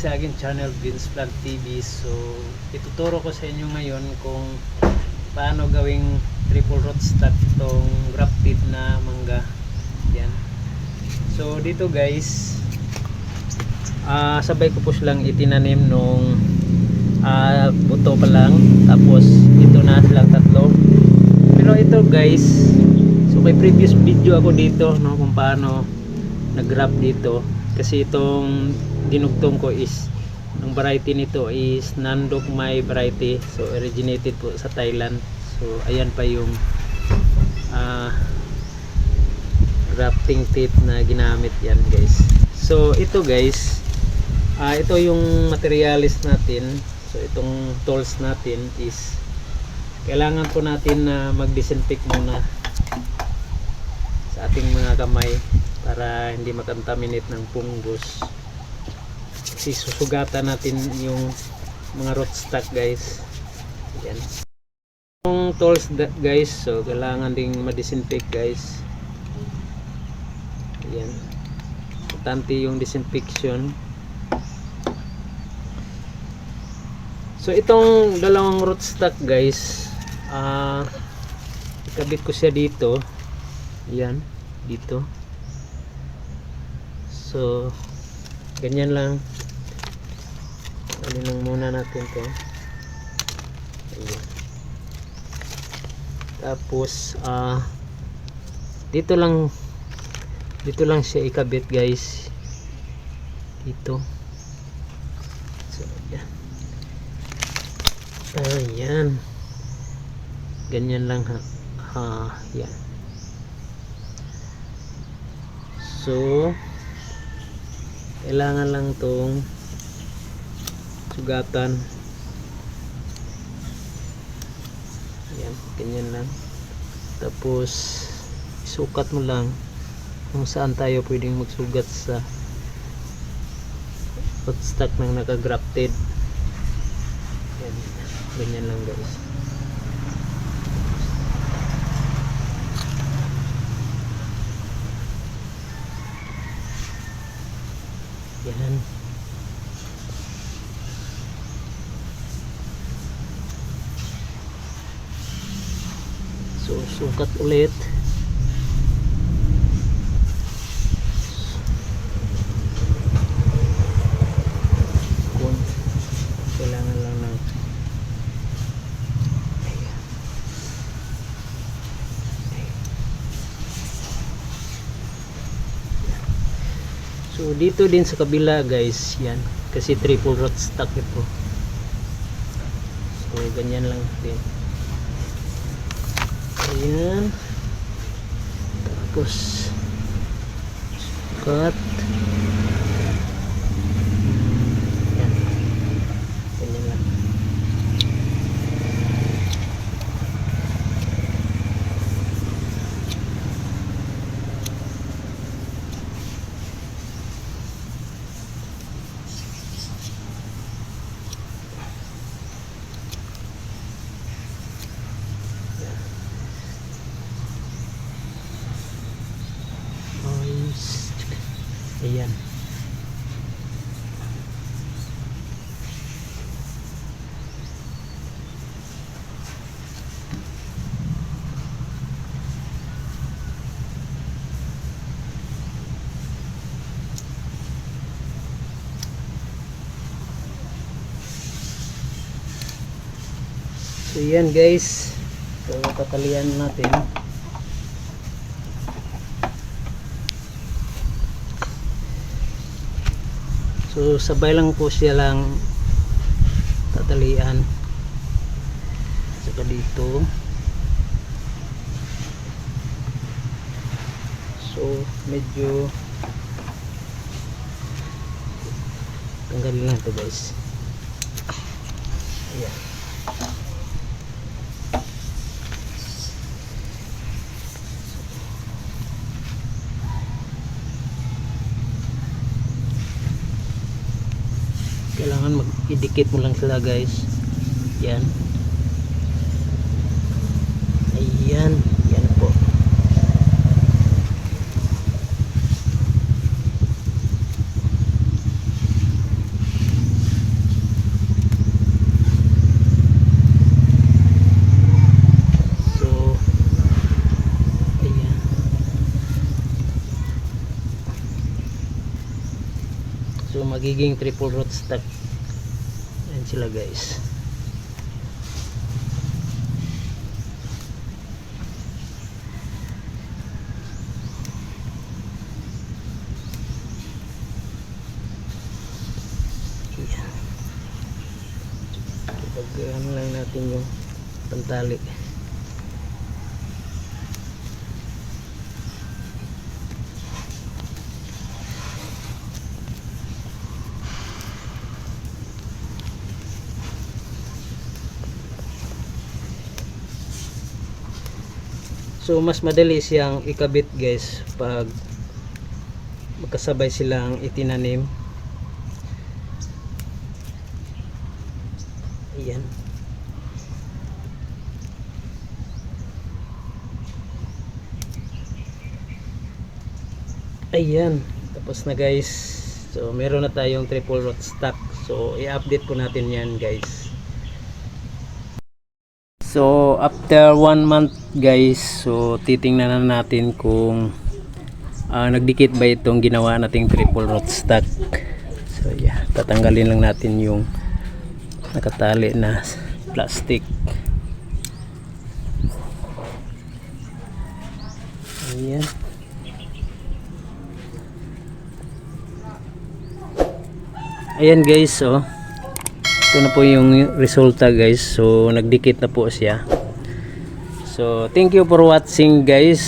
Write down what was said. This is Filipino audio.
sa akin channel Vince Vlog TV. So ituturo ko sa inyo ngayon kung paano gawing triple rootstock itong grafted na mangga. Yan. So dito guys, sabay ko po silang itinanim nung buto pa lang, tapos ito na silang tatlo. Pero ito guys, so may previous video ako dito, no, kung paano nag-graft dito, kasi itong dinugtong ko is, ang variety nito is Nandokmai variety. So originated po sa Thailand. So ayan pa yung grafting tape na ginamit yan guys. So ito guys, ito yung materialis natin. So itong tools natin is kailangan po natin na mag-disinfect muna sa ating mga kamay para hindi makontaminate ng fungus. Kasi susugatan natin yung mga rootstock guys. Yan. Yung tools guys, so kailangan ding ma-disinfect guys. Yan. Importante yung disinfection. So itong dalawang rootstock guys, ikabit ko siya dito. Yan, dito. So ganyan lang. Alin lang muna natin to. Ayan. Tapos dito lang siya ikabit guys, dito. So yan. Ayan, ganyan lang ha. Yan. So kailangan lang tong sugatan. Yan, ganyan lang. Tapos isukat mo lang kung saan tayo pwedeng magsugat sa rootstock ng naka-grafted. Yan, ganyan lang guys. Yan. So sukat ulit. Kung kailangan lang ng so dito din sa kabila guys, yan, kasi triple rootstock ito. So ganyan lang din. Ayan. Tapos cut. Yan. Ganyan lang. Ayan. So yan guys. So tatalian natin. So sabay lang po siya lang tatalian. Saka dito. So medyo tanggalin lang ito guys. Ayan. Kailangan mag-idikit mo lang sila guys. Yan. Ayan. Yan po. So magiging triple rootstock. Ayan sila guys. Pag lang natin yung pantali. So mas madali siyang ikabit guys pag magkasabay silang itinanim. Ayan. Ayan. Tapos na guys. So meron na tayong triple rootstock. So i-update po natin yan guys. So after 1 month guys, so titingnan na natin kung nagdikit ba itong ginawa nating triple rootstock. So yeah, tatanggalin lang natin yung nakatali na plastic. Ayan. Ayan guys, so ito na po yung resulta guys. So nagdikit na po siya. So thank you for watching guys.